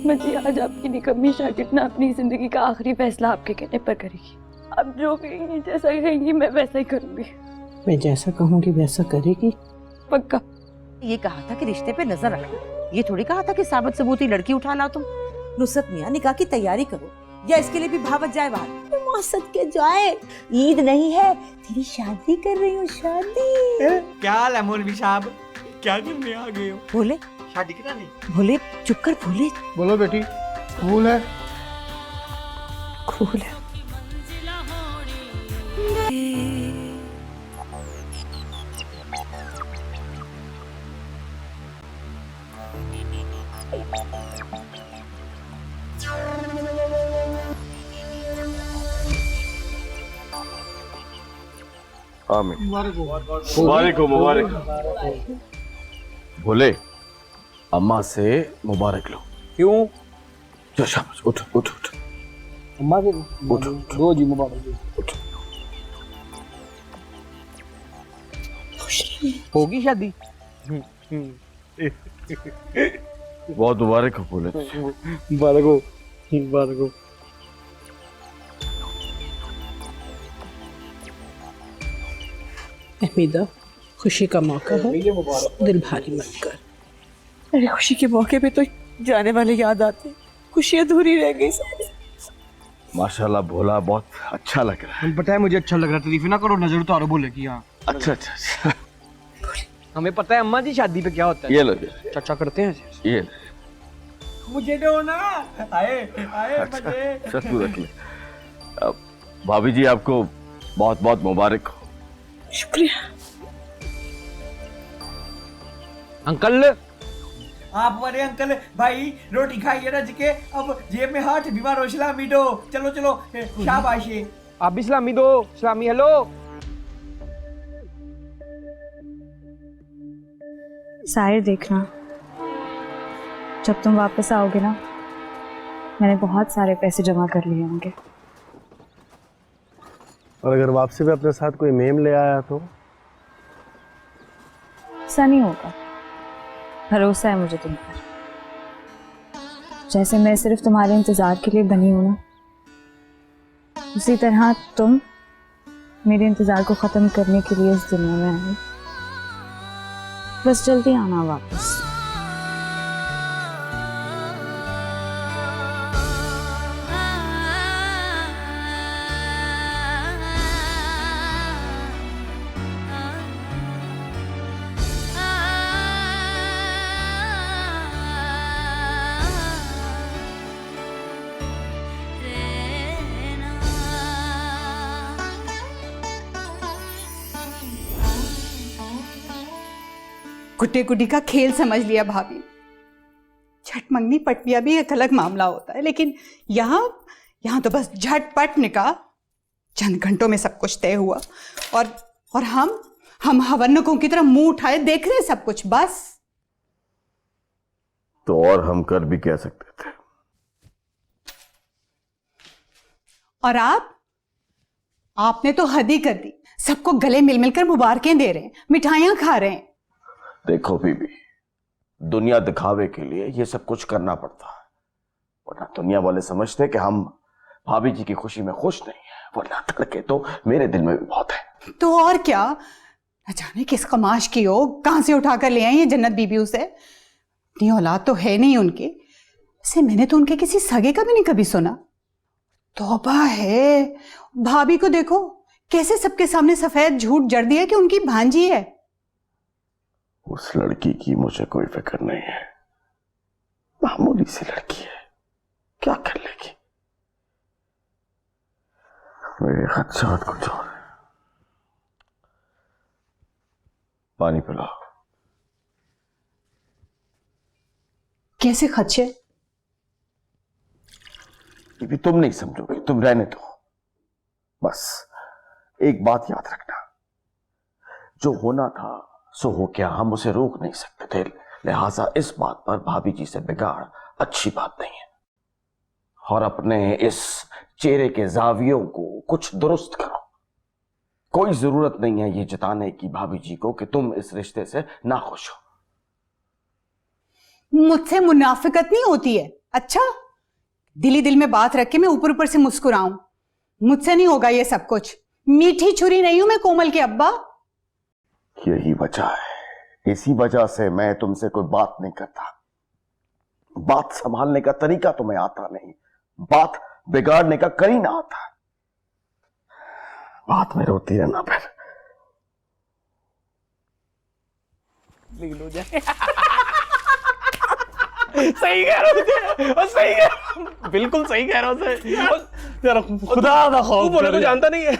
अम्मा जी, आज आपकी निकम्मी शागिर्द ना अपनी जिंदगी का आखिरी फैसला आपके कहने पर करेगी। अब जो कहेंगी, जैसा कहेंगी, मैं वैसा ही करूंगी। मैं जैसा कहूँगी वैसा करेगी? पक्का। ये कहा था कि रिश्ते पे नजर रखना, ये थोड़ी कहा था कि साबित सबूती लड़की उठा ला तुम। नुसरत मियां, निकाह की तैयारी करो या इसके लिए भी भावत जाए बाहर। मौसद के जाए, ईद नहीं है, तेरी शादी कर रही हूँ, शादी। क्या हाल है मौलवी साहब, क्या करने आ गए हो? भोले, शादी कराने? भोले चुप कर, भोले। बोलो बेटी, कबूल है? कबूल है। आमीन। मुबारक हो, मुबारक। भोले, अम्मा से मुबारक लो। क्यों? चल शाबाश, उठ उठ उठ अम्मा से उठ दो जी, मुबारक जी। उठ। होगी शादी? बहुत मुबारक हो भोले। मुबारक हो, मुबारक हो। हमीदा, खुशी का मौका है, दिल भारी मत कर। अरे खुशी के मौके पे तो जाने वाले याद आते, खुशी अधूरी रह गई सारी। माशाल्लाह भोला, बहुत अच्छा लग रहा है। पता है मुझे अच्छा लग रहा है, तारीफ ना करो, नजर उतारो बोले की। हाँ अच्छा अच्छा अच्छा। हमें पता है अम्मा जी शादी पे क्या होता है। ये लो, चाचा करते हैं। ये मुझे दो ना। आए आए अच्छा, अच्छा तू रख ले। अब भाभी जी, आपको बहुत बहुत मुबारक हो। शुक्रिया। अंकल, आप बड़े अंकल भाई, रोटी खाइए रज के, अब जेब में हाथ बीमार हो, सलामी दो। चलो चलो, शाबाश। आप भी सलामी दो। सलामी। हेलो। साहिर, देखना जब तुम वापस आओगे ना, मैंने बहुत सारे पैसे जमा कर लिए होंगे। और अगर वापसी में अपने साथ कोई मेम ले आया तो? ऐसा नहीं होगा, भरोसा है मुझे तुम पर। जैसे मैं सिर्फ तुम्हारे इंतजार के लिए बनी हूं ना, उसी तरह तुम मेरे इंतजार को खत्म करने के लिए इस दुनिया में आई। बस जल्दी आना वापस। गुड्डे गुड्डी का खेल समझ लिया भाभी। झट मंगनी पटविया भी एक अलग मामला होता है, लेकिन यहाँ तो बस झटपट निकाह, चंद घंटों में सब कुछ तय हुआ। और हम हवन्नकों की तरह मुंह उठाए देख रहे सब कुछ, बस। तो और हम कर भी कह सकते थे। और आपने तो हद ही कर दी, सबको गले मिल मिलकर मुबारकें दे रहे हैं, मिठाइयां खा रहे हैं। देखो बीबी, दुनिया दिखावे के लिए ये सब कुछ करना पड़ता है, वरना दुनिया वाले समझते कि हम भाभी जी की खुशी में खुश नहीं है, वरना तड़के तो मेरे दिल में भी बहुत है। तो और क्या, न जाने किस कमाश की हो, कहां से उठाकर ले आई ये जन्नत बीबी उसे। इतनी औलाद तो है नहीं उनकी। वैसे मैंने तो उनके किसी सगे का भी नहीं कभी सुना। तौबा है, भाभी को देखो कैसे सबके सामने सफेद झूठ जड़ दिया कि उनकी भांजी है। उस लड़की की मुझे कोई फिक्र नहीं है, मामूली सी लड़की है, क्या कर लेगी। मेरे खदशात कुछ और है। पानी पिलाओ। कैसे खदशे? बीबी तुम नहीं समझोगे, तुम रहने दो। बस एक बात याद रखना, जो होना था सो हो गया, हम उसे रोक नहीं सकते थे, लिहाजा इस बात पर भाभी जी से बिगाड़ अच्छी बात नहीं है। और अपने इस चेहरे के जावियों को कुछ दुरुस्त करो। कोई जरूरत नहीं है ये जताने की भाभी जी को कि तुम इस रिश्ते से नाखुश हो। मुझसे मुनाफिकत नहीं होती है, अच्छा, दिली दिल में बात रख के मैं ऊपर ऊपर से मुस्कुराऊं? मुझसे नहीं होगा ये सब कुछ। मीठी छुरी नहीं हूं मैं कोमल के अब्बा। यही वजह है, इसी वजह से मैं तुमसे कोई बात नहीं करता। बात संभालने का तरीका तुम्हें आता नहीं, बात बिगाड़ने का करीना आता। बात में रोती रहना फिर। सही कह रहा हूँ, और सही कह, बिल्कुल सही कह रहा हूँ। यार खुदा का खौफ, तू बोले को जानता नहीं है।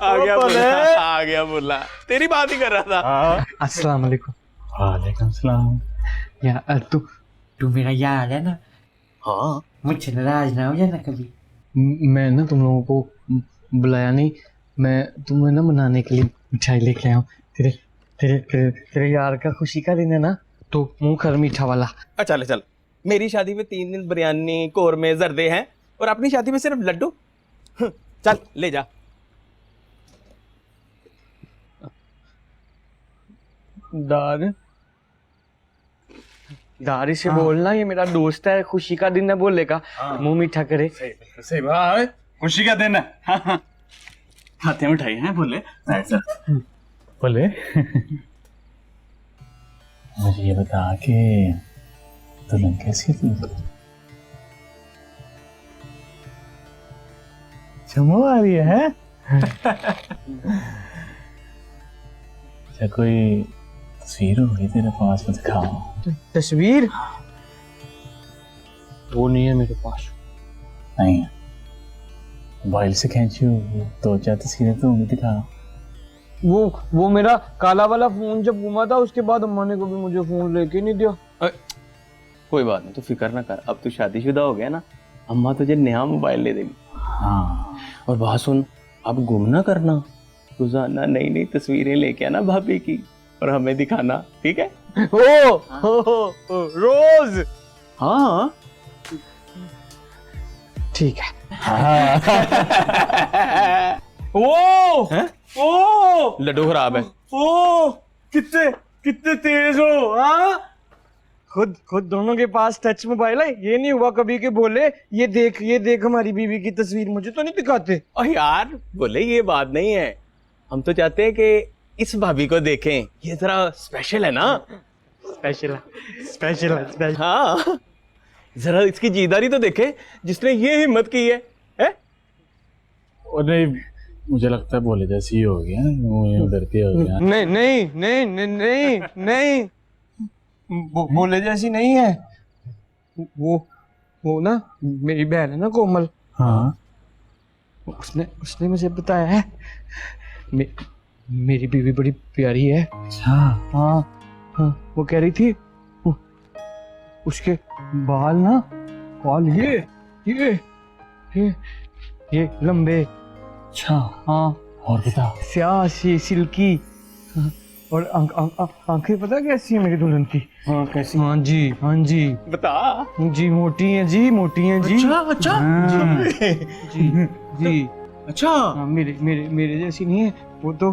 आ गया बुल्ला, आ गया बुल्ला, तेरी बात ही कर रहा था। अस्सलाम वालेकुम। वालेकुम सलाम। यार तू मेरा यार है ना? हाँ, मुझसे नाराज ना हो जाना कभी। मैं ना तुम लोगों को बुलाया नहीं, मैं तुम्हें ना मनाने के लिए मिठाई लेके आया हूँ। तेरे तेरे तेरे तेरे यार का खुशी का दिन है ना, तो मुंह कर मीठा वाला। चल चल, मेरी शादी में 3 दिन बिरयानी, कोरमे, जर्दे हैं, और अपनी शादी में सिर्फ लड्डू। चल ले जा। दारी से बोलना, ये मेरा दोस्त है, खुशी का दिन है, बोलेगा मुंह मीठा करे। सही बात, खुशी का दिन है। खाते मिठाई हैं बोले। बोले मुझे ये बता कि दुल्हन कैसी थी? चमो आ रही है? क्या कोई तस्वीर होगी तेरे पास में? दिखाओ। तस्वीर वो नहीं है मेरे पास। नहीं है, मोबाइल से खींची होगी, 2-4 तस्वीरें तो होंगी, दिखाओ। वो मेरा काला वाला फोन जब घुमा था, उसके बाद अम्मा ने कभी मुझे फोन लेके नहीं दिया। कोई बात नहीं, तू फिक्र ना कर, अब तू शादीशुदा हो गया ना, अम्मा तुझे नया मोबाइल ले देगी। हाँ, और बात सुन, अब गुम ना करना, रोजाना नई नई तस्वीरें लेके आना भाभी की, और हमें दिखाना, ठीक है? ओ, रोज। हाँ ठीक है। ओ लड्डू खराब है। ओ कितने तेज हो। हाँ, खुद दोनों के पास टच मोबाइल है। ये नहीं हुआ कभी के बोले ये देख हमारी बीवी की तस्वीर, मुझे तो नहीं दिखाते। और यार बोले ये बात नहीं है, हम तो चाहते हैं कि इस भाभी को देखें, ये जरा स्पेशल है ना। स्पेशल। हाँ, जरा इसकी जीदारी तो देखे जिसने ये हिम्मत की है? और नहीं, मुझे लगता है बोले जैसी ही हो गया, वो डरती हो गया। नहीं, बोले जैसी नहीं है। वो ना मेरी बहन है ना कोमल। हाँ, उसने मुझे बताया है मेरी बीवी बड़ी प्यारी है। अच्छा। हाँ, वो कह रही थी उसके बाल ये लंबे। अच्छा, हाँ, और बता। स्याह सी सिल्की, और आंखें पता कैसी है मेरी दुल्हन की? हाँ, कैसी? हाँ जी बता। जी मोटी है जी। अच्छा हाँ, जी अच्छा। हाँ, मेरे जैसी नहीं है वो तो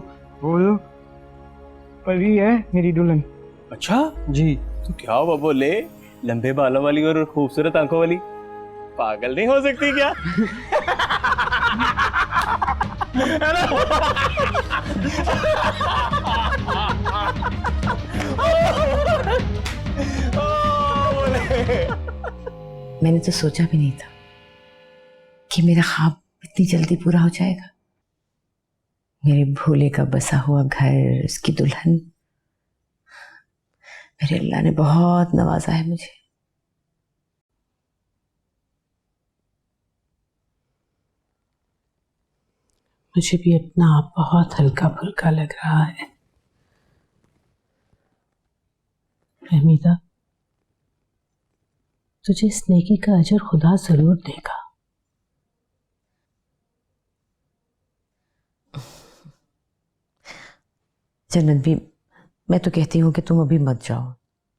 परी है मेरी दुल्हन। अच्छा जी। तो क्या हुआ बोले, लंबे बालों वाली और खूबसूरत आंखों वाली पागल नहीं हो सकती क्या? मैंने तो सोचा भी नहीं था कि मेरा ख्वाब इतनी जल्दी पूरा हो जाएगा। मेरे भोले का बसा हुआ घर, उसकी दुल्हन। मेरे अल्लाह ने बहुत नवाजा है मुझे। मुझे भी अपना आप बहुत हल्का फुल्का लग रहा है। रहमीदा, तुझे इस नेकी का अजर खुदा जरूर देगा। जन्नत भी, मैं तो कहती हूँ कि तुम अभी मत जाओ,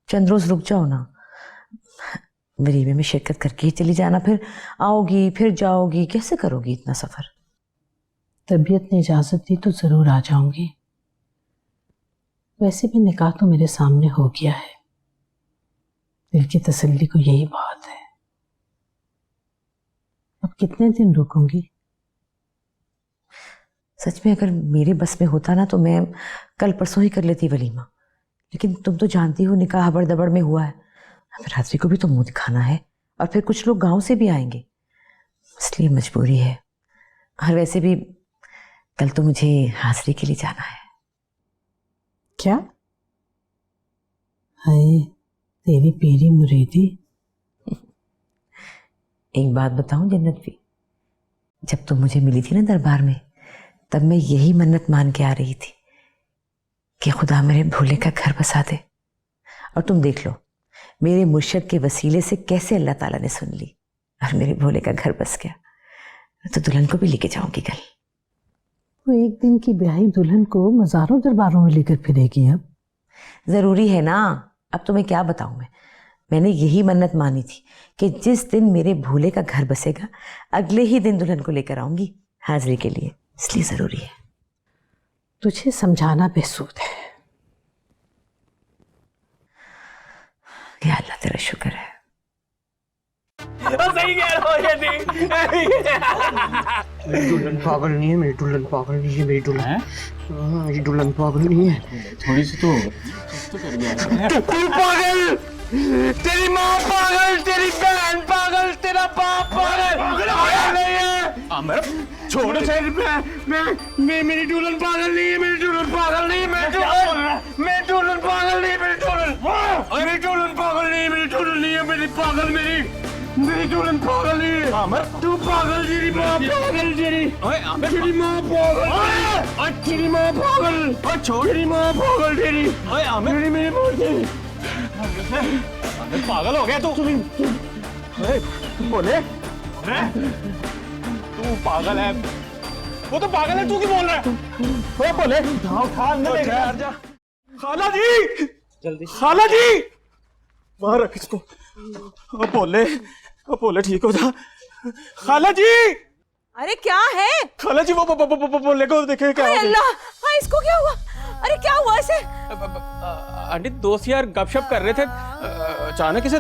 चंद रोज रुक जाओ ना। वलीमे में शिरकत करके ही चली जाना, फिर आओगी फिर जाओगी, कैसे करोगी इतना सफर? तबीयत ने इजाजत दी तो जरूर आ जाऊंगी। वैसे भी निकाह तो मेरे सामने हो गया है। दिल की तसल्ली को यही बात है। अब कितने दिन रुकूंगी? सच में अगर मेरे बस में होता ना तो मैं कल परसों ही कर लेती वलीमा, लेकिन तुम तो जानती हो निकाह हबड़ दबड़ में हुआ है। अब रात्रि को भी तो मुंह दिखाना है और फिर कुछ लोग गांव से भी आएंगे, इसलिए मजबूरी है। और वैसे भी कल तो मुझे हाजिरी के लिए जाना है। क्या? हाय तेरी पीरी मुरीदी। एक बात बताऊं जन्नत भी, जब तुम मुझे मिली थी ना दरबार में, तब मैं यही मन्नत मान के आ रही थी कि खुदा मेरे भोले का घर बसा दे। और तुम देख लो मेरे मुर्शद के वसीले से कैसे अल्लाह ताला ने सुन ली और मेरे भोले का घर बस गया। तो दुल्हन को भी लेके जाऊंगी कल। वो एक दिन की ब्याही दुल्हन को मज़ारों दरबारों में लेकर फिरेगी? अब जरूरी है ना। अब तुम्हें क्या बताऊं मैंने यही मन्नत मानी थी कि जिस दिन मेरे भोले का घर बसेगा अगले ही दिन दुल्हन को लेकर आऊंगी हाजिरी के लिए, इसलिए जरूरी है। तुझे समझाना बेसूद है। या अल्लाह तेरा शुक्र है। सही कह रहा हो ये देख। मेरी दुल्हन पागल नहीं है, मेरी दुल्हन पागल नहीं है, मेरी दुल्हन मेरी दुल्हन पागल नहीं है। थोड़ी सी तो कर दिया। तू पागल, तेरी माँ पागल, तेरी बहन पागल, तेरा बाप पागल नहीं है। आमिर छोड़ मैं मेरी दुल्हन पागल नहीं है, मेरी दुल्हन पागल नहीं है, मेरी दुल्हन पागल नहीं है, मेरी दुल्हन पागल नहीं है, मेरी दुल्हन नहीं है, मेरी पागल मेरी दुल्हन पागल नहीं है। आमिर तू पागल, तेरी माँ पागल, तेरी माँ पागल, तेरी माँ पागल, छोड़ तेरी माँ पागल, तेरी आमिर मेरी मेरी पागल हो गया तू। बोले तू पागल है, वो तो पागल है, तू क्यों बोल रहा है? वो बोले उठा अंदर ले यार जा। खाला जी जल्दी, खाला जी बाहर रख इसको। बोले ठीक हो जा। खाला जी, अरे क्या है? खाला जी वो बोले को देखे क्या हो गया? अल्लाह, हाँ इसको क्या हुआ? अरे क्या हुआ इसे? आंटी दोस्त यार गपशप कर रहे थे, अचानक इसे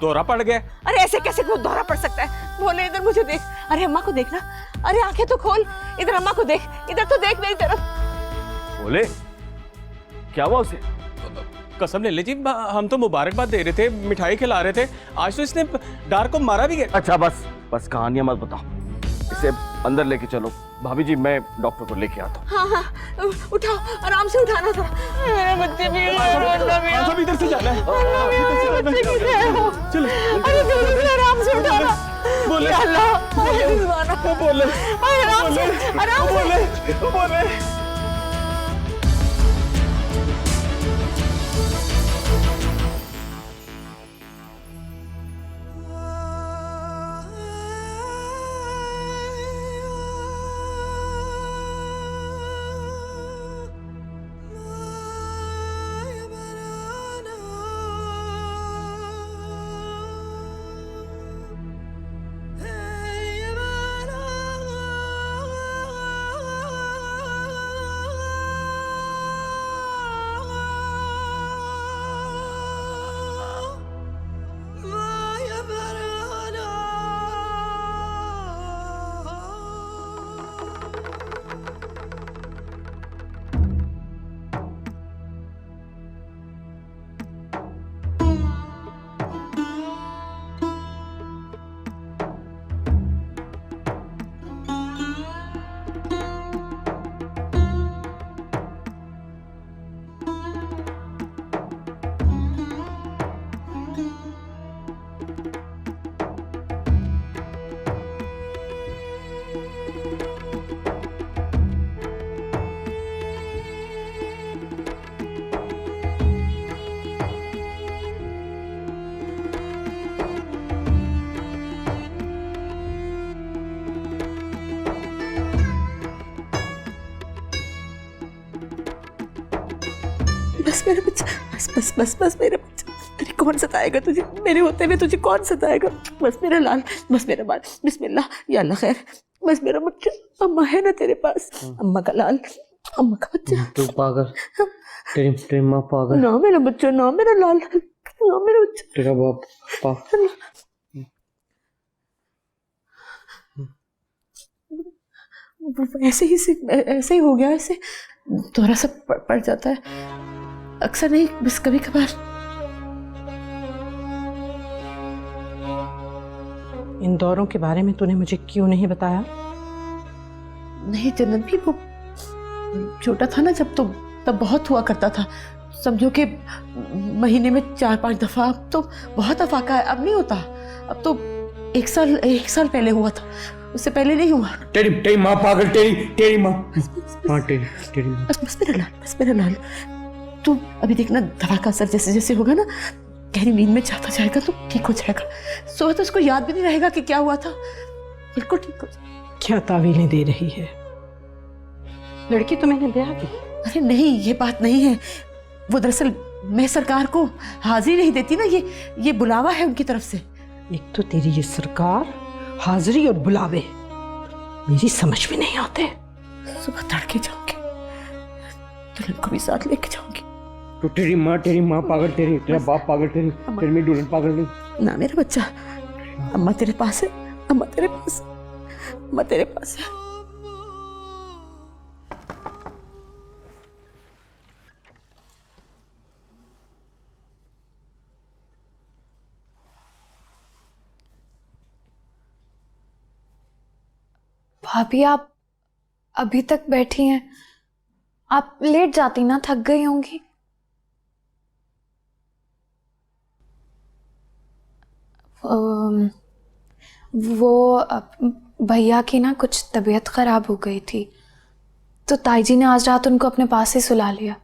दौरा पड़ गया। अरे ऐसे कैसे कोई दौरा पड़ सकता है? बोले इधर मुझे देख। अरे अम्मा को देखना। अरे आंखें तो खोल, इधर अम्मा को देख, इधर तो देख मेरी तरफ। बोले क्या हुआ उसे? कसम ले ले जी, हम तो मुबारकबाद दे रहे थे, मिठाई खिला रहे थे, आज तो इसने डार को मारा भी गया। अच्छा बस कहानियां मत बताओ, इसे अंदर लेके चलो। भाभी जी मैं डॉक्टर को लेके आता हूँ। हाँ उठाओ, आराम से उठाना था। मेरे बच्चे भी इधर से जाना है। चलो आराम से उठाना। बोले बोले बस मेरा बच्चा, बस मेरा बच्चा। अरे कौन सताएगा तुझे? मेरे होते हुए तुझे कौन सताएगा? बस मेरा लाल, बस मेरा बाल, बिस्मिल्लाह या अल्लाह खैर, बस मेरा बच्चा। अम्मा है ना तेरे पास, अम्मा का लाल, अम्मा का बच्चा। तू पागल, तेरी माँ पागल। ना मेरा बच्चा, ना मेरा लाल, मेरा बच्चा। तेरा बाप ऐसे ही हो गया, ऐसे थोड़ा सा पड़ जाता है, अक्सर नहीं, बस कभी कभार। इन दौरों के बारे में तूने मुझे क्यों नहीं बताया? नहीं जन्नत भी, वो छोटा था ना जब, तो तब बहुत हुआ करता था, समझो कि महीने में 4-5 दफा। अब तो बहुत अफाका है, अब नहीं होता। अब तो एक साल पहले हुआ था, उससे पहले नहीं हुआ। तेरी माँ पागल, तेरी माँ। हाँ तेरी माँ। बस मेरा लाल, तू अभी देखना, दवा का असर जैसे जैसे होगा ना, गहरी नींद में जाता जाएगा तो ठीक हो जाएगा। सुबह तो उसको याद भी नहीं रहेगा कि क्या हुआ था, बिल्कुल ठीक हो जाएगा। क्या तावीलें दे रही है? लड़की तो मैंने ब्याह की। अरे नहीं, ये बात नहीं है। वो दरअसल मैं सरकार को हाजिरी नहीं देती ना, ये बुलावा है उनकी तरफ से। एक तो तेरी ये सरकार, हाजिरी और बुलावे मेरी समझ में नहीं आते। सुबह तड़के जाऊंगी, दुल्हन को भी साथ लेके जाऊंगी। तो तेरी माँ पागल, तेरा बाप पागल, तेरी में दुल्हन पागल नहीं। ना मेरा बच्चा, अम्मा तेरे पास है, अम्मा तेरे पास है। भाभी आप अभी तक बैठी हैं? आप लेट जाती ना, थक गई होंगी। वो भैया की ना कुछ तबीयत खराब हो गई थी, तो ताई जी ने आज रात उनको अपने पास ही सुला लिया।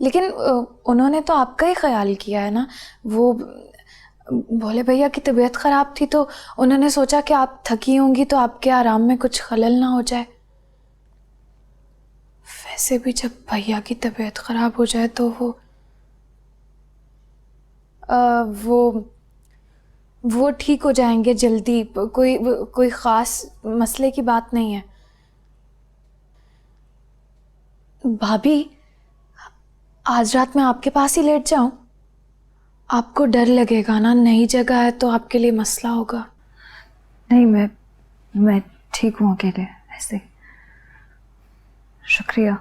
लेकिन उन्होंने तो आपका ही ख्याल किया है ना। वो भोले भैया की तबीयत खराब थी, तो उन्होंने सोचा कि आप थकी होंगी तो आपके आराम में कुछ खलल ना हो जाए। वैसे भी जब भैया की तबीयत खराब हो जाए तो वो ठीक हो जाएंगे जल्दी। कोई ख़ास मसले की बात नहीं है। भाभी, आज रात मैं आपके पास ही लेट जाऊं? आपको डर लगेगा ना, नई जगह है तो आपके लिए मसला होगा। नहीं, मैं ठीक हूँ अकेले, ऐसे। शुक्रिया।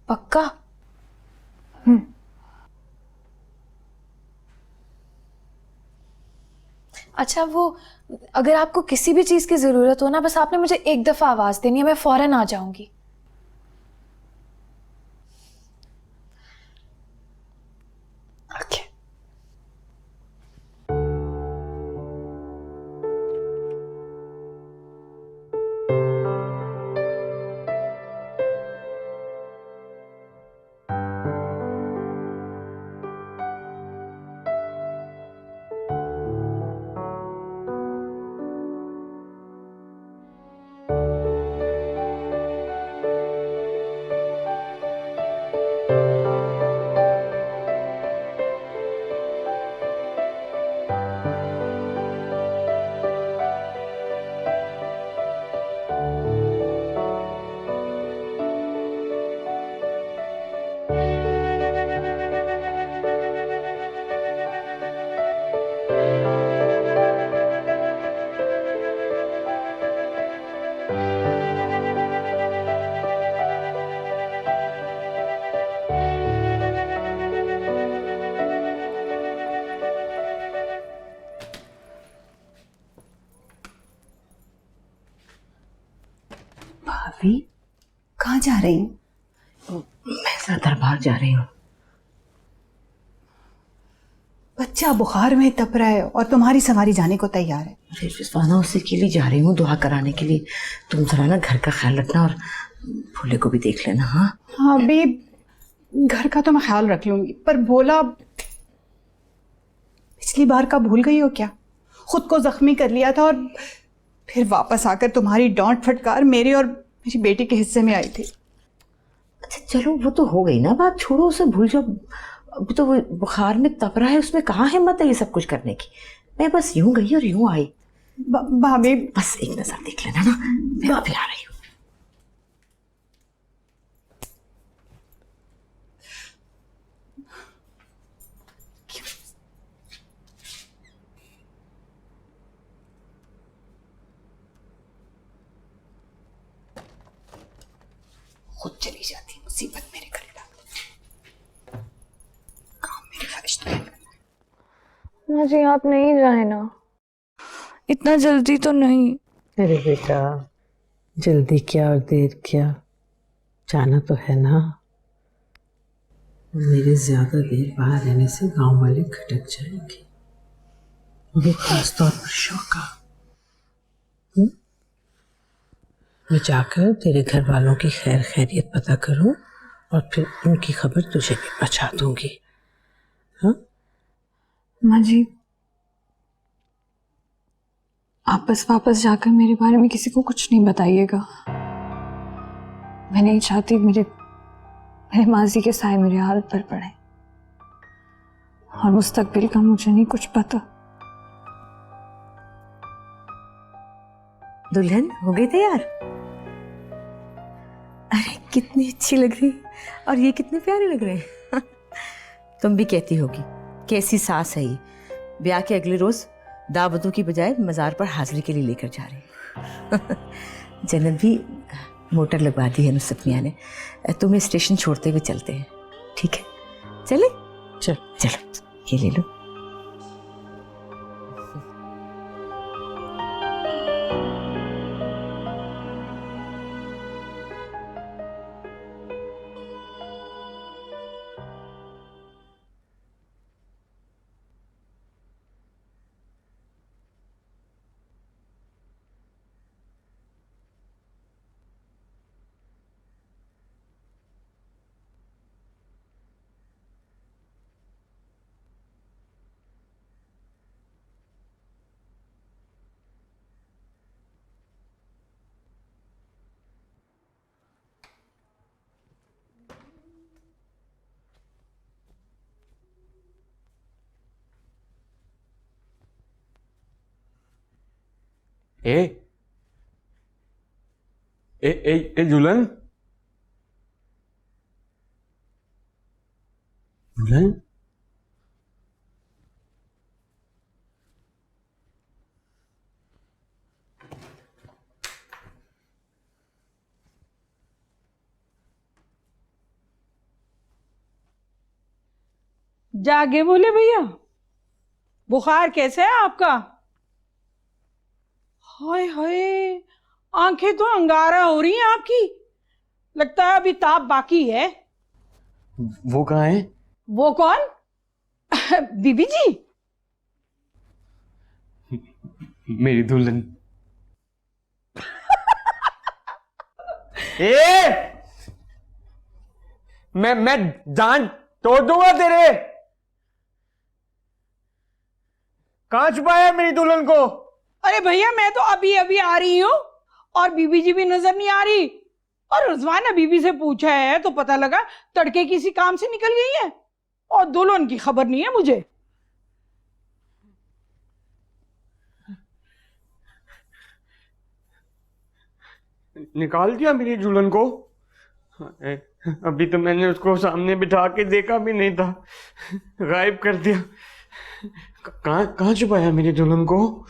पक्का? अच्छा, वो अगर आपको किसी भी चीज़ की ज़रूरत हो ना, बस आपने मुझे एक दफ़ा आवाज़ देनी है, मैं फ़ौरन आ जाऊंगी। ओके। भाभी, कहाँ जा रही हैं? मैं जरा दरबार जा रही हूँ। बच्चा बुखार में तप रहा है और तुम्हारी सवारी जाने को तैयार है। रिजवाना, उसी के लिए जा रही हूँ, दुआ कराने के लिए। तुम जरा ना घर का ख्याल रखना और भोले को भी देख लेना। हाँ हाँ अभी घर का तो मैं ख्याल रख लूंगी, पर भोला पिछली बार का भूल गई हो क्या? खुद को जख्मी कर लिया था और फिर वापस आकर तुम्हारी डांट फटकार मेरे और मेरी बेटी के हिस्से में आई थी। अच्छा चलो, वो तो हो गई ना बात, छोड़ो उसे, भूल जाओ। अभी तो वो बुखार में तप रहा है, उसमें कहाँ हिम्मत है ये सब कुछ करने की। मैं बस यूं गई और यूं आई। भाभी बस एक नजर देख लेना ना, मैं अभी आ रही हूँ। खुद चली जाती मुसीबत मेरे गले डाल। काम मेरी ख्वाहिश तो है। माँ जी आप नहीं जाए ना, इतना जल्दी तो नहीं। अरे बेटा, जल्दी क्या और देर क्या, जाना तो है ना। मेरे ज्यादा देर बाहर रहने से गांव वाले खटक जाएंगे, वो खासतौर पर शौका। मैं जाकर तेरे घर वालों की खैर खैरियत पता करूं और फिर उनकी खबर तुझे भी पहुंचा दूंगी। हाँ माँ जी आप बस वापस जाकर मेरे बारे में किसी को कुछ नहीं बताइएगा। मैं नहीं चाहती मेरे माजी के साए मेरे हाल पर पड़े, और मुस्तकबिल का मुझे नहीं कुछ पता। दुल्हन हो गई तैयार? अरे कितनी अच्छी लग रही और ये कितने प्यारे लग रहे हैं। तुम भी कहती होगी कैसी सास है ये, ब्याह के अगले रोज दावतों की बजाय मजार पर हाजिरी के लिए लेकर जा रही। जन्नत भी मोटर लगवा दी है नुसरत मियां ने, तुम्हें स्टेशन छोड़ते हुए चलते हैं, ठीक है? चले चल चलो ये ले लो। ए ए ए ए दुल्हन, दुल्हन जागे बोले भैया, बुखार कैसे है आपका? हाय हाय, आंखें तो अंगारा हो रही हैं आपकी, लगता है अभी ताप बाकी है। वो कहाँ है? वो कौन? बीबी जी। मेरी दुल्हन। ए मैं जान तोड़ दूंगा तेरे। कहाँ छुपाया है मेरी दुल्हन को? अरे भैया मैं तो अभी अभी आ रही हूँ और बीबी जी भी नजर नहीं आ रही, और रिजवाना बीबी से पूछा है तो पता लगा तड़के किसी काम से निकल गई है और दुल्हन की खबर नहीं है मुझे। निकाल दिया मेरी दुल्हन को? अभी तो मैंने उसको सामने बिठा के देखा भी नहीं था, गायब कर दिया। कहाँ छुपाया मेरी दुल्हन को?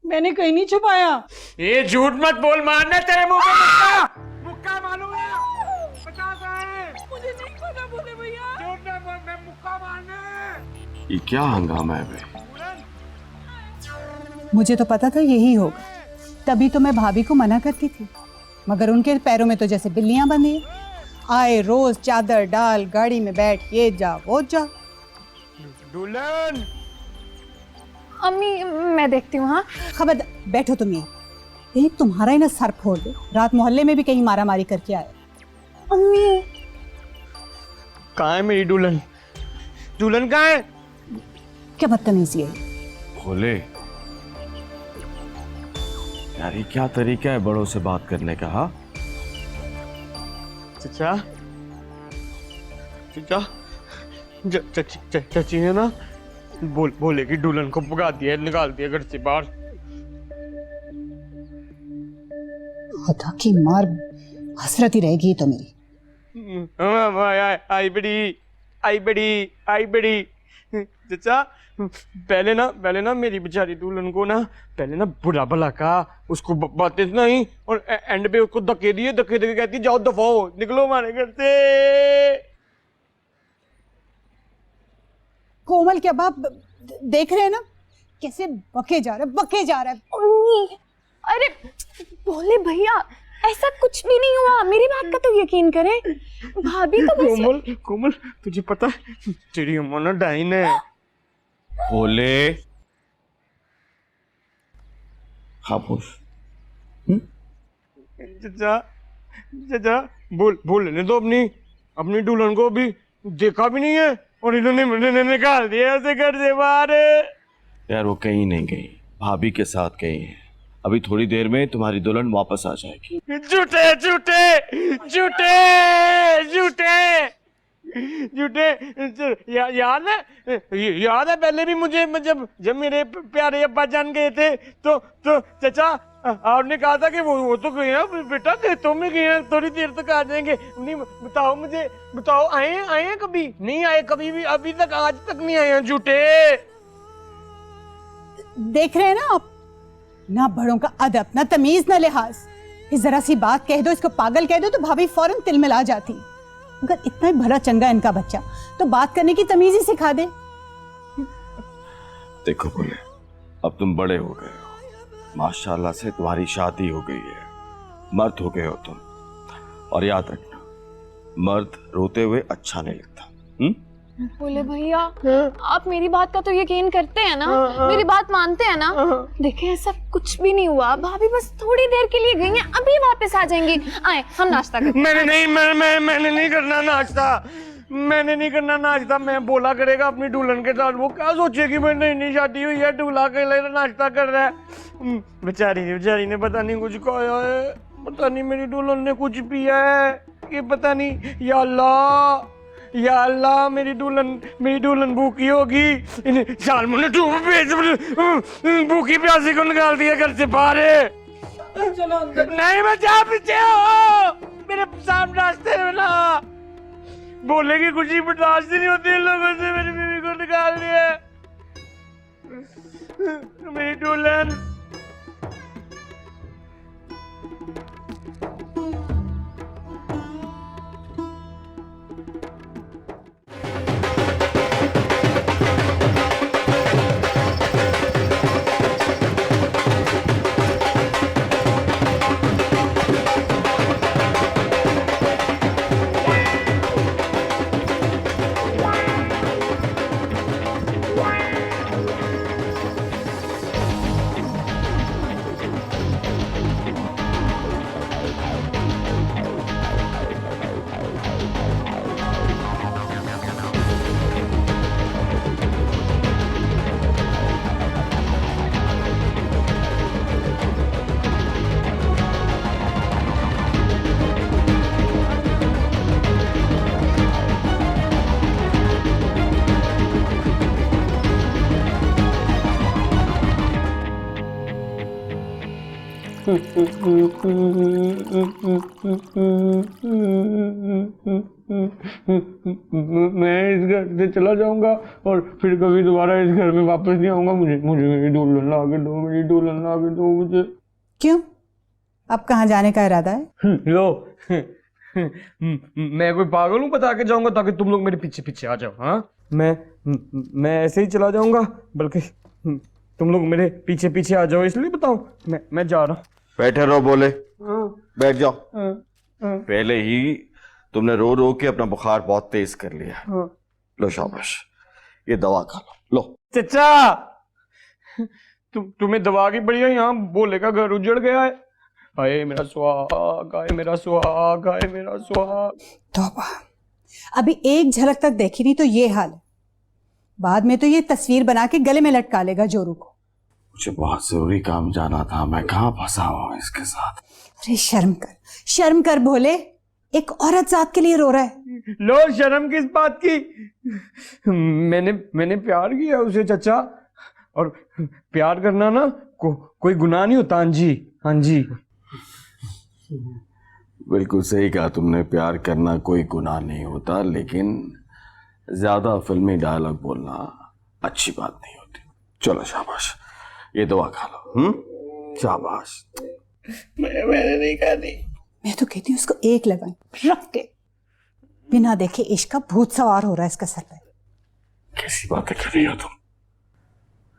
मैंने कहीं नहीं छुपाया। ये झूठ मत बोल, मारना तेरे मुंह पे मुक्का। मुक्का मालूम है? 50 है। मुझे नहीं पता बोले भैया। झूठ मत बोल, मैं मुक्का मारना। ये क्या हंगामा है बे? मुझे तो पता था यही होगा, तभी तो मैं भाभी को मना करती थी, मगर उनके पैरों में तो जैसे बिल्लियां बंधी हैं। आए रोज चादर डाल गाड़ी में बैठ, ये जा वो जा। दुल्हन अम्मी मैं देखती हूँ। हाँ खबर, बैठो तुम ये, कहीं तुम्हारा ही ना सर फोड़ दे। रात मोहल्ले में भी कहीं मारा मारी करके आए। अम्मी कहाँ है मेरी दुल्हन? दुल्हन कहाँ है? क्या बदतमीजी है? भोले यार, ये क्या तरीका है बड़ों से बात करने का? हाँ चचा चाची ने ना बोले कि दुल्हन को भगा दिया, निकाल दिया घर से बाहर। खुदा की मार, हसरत ही रहेगी तो मेरी। आई बड़ी आई बड़ी चचा पहले ना मेरी बेचारी दुल्हन को ना पहले ना बुरा भला कहा, उसको बातें नहीं, और एंड पे उसको धक्के दिए कहती जाओ दफाओ, निकलो हमारे घर से। कोमल के बाप देख रहे हैं ना कैसे बके जा रहा है। अरे बोले भैया ऐसा कुछ भी नहीं हुआ, मेरी बात का तो यकीन करें। भाभी तो बस कोमल तुझे पता है तेरी अम्मा ना डाइन है। बोले खामोश। चाचा बोल लेने दो अपनी दुल्हन को, भी देखा भी नहीं है और इन्होंने निकाल दिया ऐसे घर से बाहर। यार वो कहीं नहीं गई, भाभी के साथ गई है। अभी थोड़ी देर में तुम्हारी दुल्हन वापस आ जाएगी। झूठे झूठे झूठे झूठे झूठे। याद है पहले भी मुझे जब मेरे प्यारे अब्बा जान गए थे तो चाचा आपने कहा था कि वो तो गए हैं बेटा, खेतों में गए हैं, थोड़ी देर तक आ जाएंगे। नहीं बताओ आए हैं कभी? नहीं आए कभी भी, अभी तक आज तक नहीं आए हैं। झूठे। देख रहे हैं ना आप, ना बड़ों का अदब, ना तमीज, ना लिहाज। इस जरा सी बात कह दो, इसको पागल कह दो तो भाभी फौरन तिलमिला जाती। अगर इतना ही भला चंगा इनका बच्चा तो बात करने की तमीज ही सिखा दे। देखो बोले, अब तुम बड़े हो गए हो, माशाल्लाह से तुम्हारी शादी हो गई है, मर्द हो गए हो तुम। और याद रखना, मर्द रोते हुए अच्छा नहीं लगता। बोले भैया आप मेरी बात का तो यकीन करते हैं ना, मेरी बात मानते हैं ना? देखें ऐसा कुछ भी नहीं हुआ, भाभी बस थोड़ी देर के लिए गई हैं, अभी वापस आ जाएंगी। आए हम नाश्ता करें। मैंने नहीं करना नाश्ता। मैं बोला करेगा अपनी दुल्हन के साथ, वो क्या सोचेगी मैं नई शादी हुई है, दूल्हा के लिए नाश्ता कर रहा है। बेचारी ने पता नहीं कुछ खाया है, पता नहीं मेरी दुल्हन ने कुछ पिया है, ये पता नहीं। या अल्लाह मेरी दुल्हन भूखी होगी। सालमू ने भूखी प्यासी को निकाल दिया घर से बाहर। चलो अंदर। नहीं मैं जा पीछे हो, मेरे सामने रास्ते में ना। बोले की खुशी बर्दाश्त नहीं होती इन लोगों से, मेरी बीवी को निकाल दिया। मेरी दुल्हन। मैं इस घर से चला जाऊंगा और फिर कभी दोबारा इस घर में वापस नहीं आऊंगा। मुझे मेरी दुल्हन ला के दो मुझे। क्यों, अब कहाँ जाने का इरादा है? लो मैं कोई पागल हूँ बता के जाऊंगा ताकि तुम लोग मेरे पीछे पीछे आ जाओ? हाँ मैं ऐसे ही चला जाऊंगा, बल्कि तुम लोग मेरे पीछे पीछे आ जाओ, इसलिए बताओ मैं जा रहा हूँ। बैठे रहो बोले, बैठ जाओ। पहले ही तुमने रो के अपना बुखार बहुत तेज कर लिया। लो शाबाश, ये दवा खा लो। चचा तुम्हें दवा की बढ़िया, यहाँ बोले का घर उजड़ गया है। हाय मेरा सुहाग, हाय मेरा सुहाग, हाय मेरा सुहाग। तौबा, अभी एक झलक तक देखी नहीं तो ये हाल है, बाद में तो ये तस्वीर बना के गले में लटका लेगा जोरू को। मुझे बहुत जरूरी काम जाना था, मैं कहाँ फंसा हुआ इसके साथ। अरे शर्म कर भोले, एक औरत जात के लिए रो रहा है। लो शर्म किस बात की? मैंने प्यार किया उसे चचा, और प्यार करना ना कोई गुनाह नहीं होता। हाँ जी बिल्कुल सही कहा तुमने, प्यार करना कोई गुनाह नहीं होता, लेकिन ज्यादा फिल्मी डायलॉग बोलना अच्छी बात नहीं होती। चलो शाबाश, ये दवा खा लो। शाबाश। मैंने नहीं खानी। मैं तो कहती हूँ उसको एक लगाए रख के, बिना देखे इश्क का भूत सवार हो रहा है इसका सर पे। कैसी बातें कर रही हो तुम?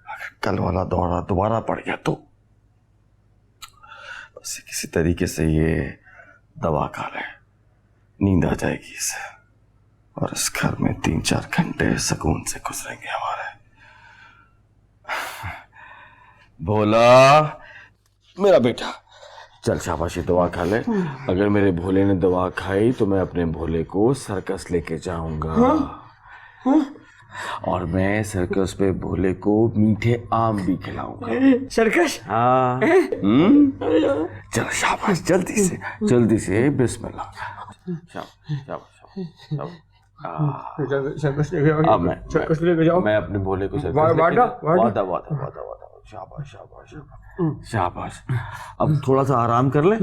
अगर कल वाला दौरा दोबारा पड़ गया तो बस किसी तरीके से ये दवा खा ले, नींद आ जाएगी इसे, और इस घर में 3-4 घंटे सुकून से गुजरेंगे हमारे। भोला मेरा बेटा, चल शाबाश, ये दवा खा ले। अगर मेरे भोले ने दवा खाई तो मैं अपने भोले को सर्कस लेके जाऊंगा। और मैं सर्कस पे भोले को मीठे आम भी खिलाऊंगा। सर्कस? हाँ। चल शाबाश, जल्दी से बिस्मिल्लाह। सर्कस लेके जाओ। सर्कस लेके जाओ। मैं अपने भोले को सर्कस वादा। शाबाश शाबाश शाबाश। अब थोड़ा सा आराम कर ले।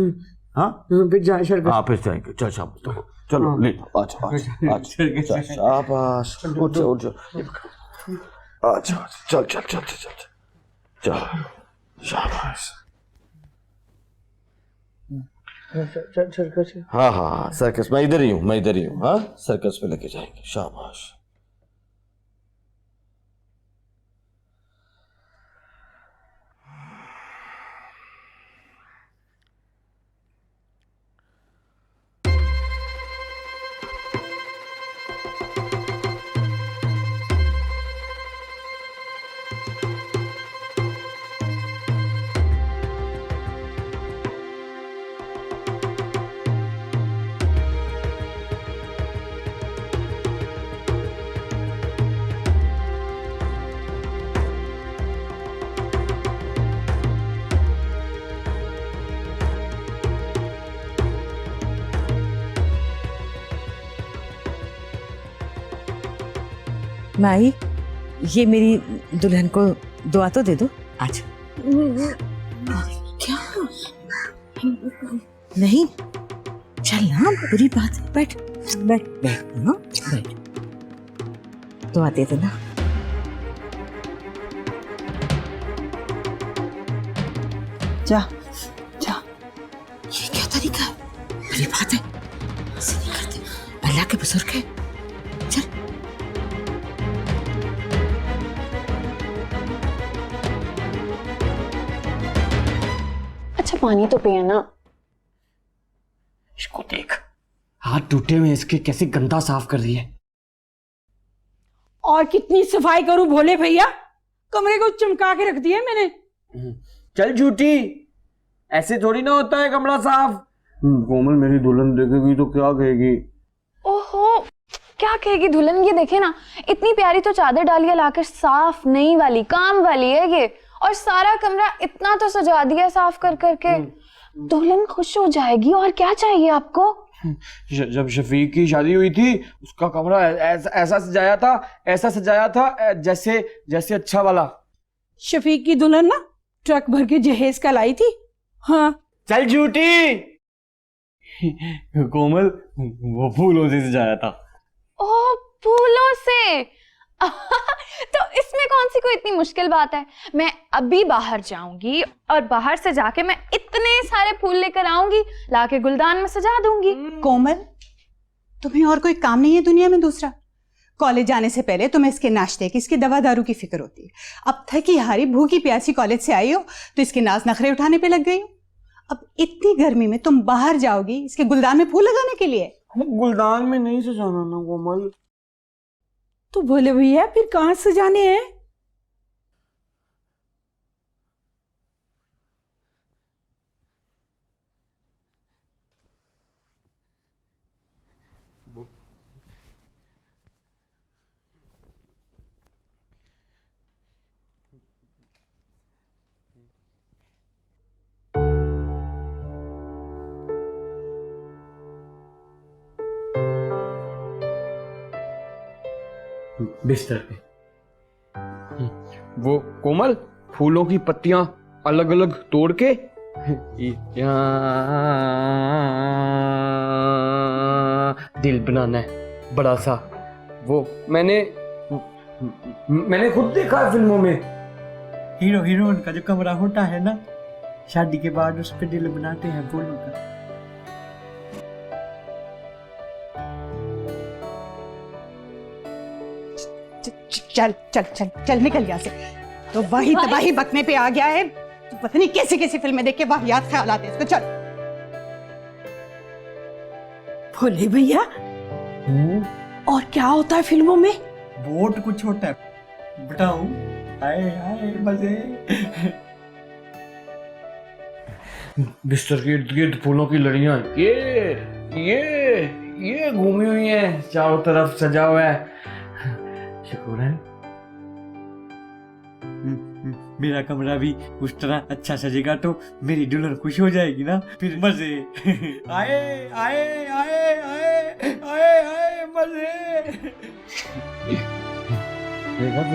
हाँ फिर जाए सर्कस। हाँ फिर जाएंगे। चल शाबाश, चलो ले, अच्छा शाबाश, उठ अच्छा, चल शाबाश। सर्कस? हाँ सर्कस, मैं इधर ही हूँ। हाँ सर्कस पे लेके जाएंगे। शाबाश। माई, ये मेरी दुल्हन को दुआ तो दे दो आज। क्या? नहीं, चल ना, बुरी बात है। बैठ ना, बैठ। दुआ दे देना। जा। ये क्या तरीका है? बुरी बात है, ऐसे नहीं करते। अल्लाह के बुजुर्ग है। पानी तो पिए ना। इसको देख, हाथ टूटे हुए इसके कैसे गंदा साफ कर रही है। और कितनी सफाई करूं भोले भैया, कमरे को चमका के रख दिया मैंने। चल झूठी, ऐसे थोड़ी ना होता है कमरा साफ। कोमल मेरी दुल्हन देखेगी तो क्या कहेगी? ओहो, क्या कहेगी दुल्हन? ये देखे ना, इतनी प्यारी तो चादर डाली है लाकर, साफ नई वाली, काम वाली है ये। और सारा कमरा इतना तो सजा दिया साफ कर करके। दुल्हन खुश हो जाएगी। और क्या चाहिए आपको? जब शफीक की शादी हुई थी, उसका कमरा ऐसा सजाया था जैसे अच्छा वाला। शफीक की दुल्हन ना ट्रक भर के जहेज का लाई थी। हाँ चल झूठी। कोमल, वो फूलों से सजाया था। ओह, फूलों से। तो इसमें कौन सी कोई इतनी मुश्किल बात है? मैं अभी बाहर जाऊंगी और बाहर से जाके मैं इतने सारे फूल लेकर आऊंगी, लाके गुलदान में सजा दूंगी। कोमल, तुम्हें और कोई काम नहीं है दुनिया में दूसरा? कॉलेज जाने से पहले तुम्हें इसके नाश्ते की, इसकी दवा दारू की फिक्र होती है। अब थकी हारी भूखी प्यासी कॉलेज से आई हो तो इसके नाज नखरे उठाने पे लग गई हो। अब इतनी गर्मी में तुम बाहर जाओगी इसके गुलदान में फूल लगाने के लिए? गुलदान में नहीं सजाना ना कोमल। तो भोले भैया फिर कहाँ से जाने हैं? बिस्तर पे वो कोमल फूलों की पत्तियां अलग अलग तोड़ के दिल बनाना है बड़ा सा, वो मैंने खुद देखा है फिल्मों में। हीरो हीरोइन का जो कमरा होता है ना, शादी के बाद उस पे दिल बनाते हैं फूलों का। चल चल चल चल निकल यहाँ से। तो वही तबाही बकने पे आ गया है, तो पता नहीं कैसी कैसी फिल्में देख के वाहियात ख्याल आते हैं इसको। चल भोले भैया, और क्या होता है फिल्मों में? वोट कुछ होता है, बताऊं? आए आए मजे। बिस्तर के इर्द गिर्द फूलों की लड़ियां ये घूमी हुई हैं, चारों तरफ सजा हुआ है। शुक्र है मेरा कमरा भी उस तरह अच्छा सजेगा तो मेरी दुल्हन खुश हो जाएगी ना, फिर मजे। आए आए आए आए आए आए मजे। देखा तो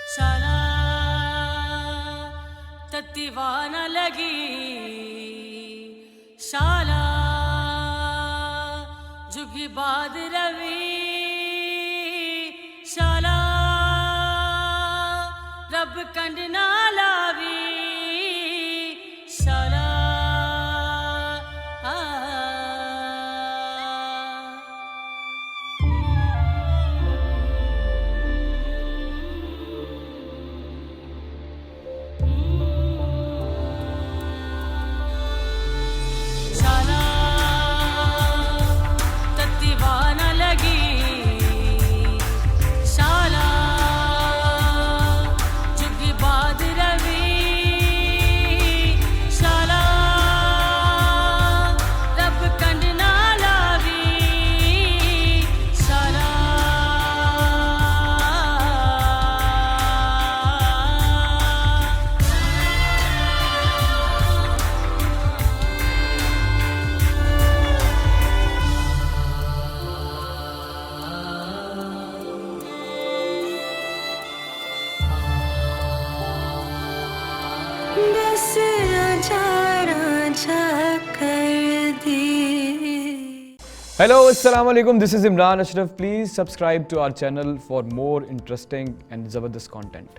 शाला तत्तीवाना लगी, शाला जुगी बाद रवि, शाला रब कंड ना लावी, शाला Hello, assalamu alaikum. This is Imran Ashraf. Please subscribe to our channel for more interesting and Zabardast content.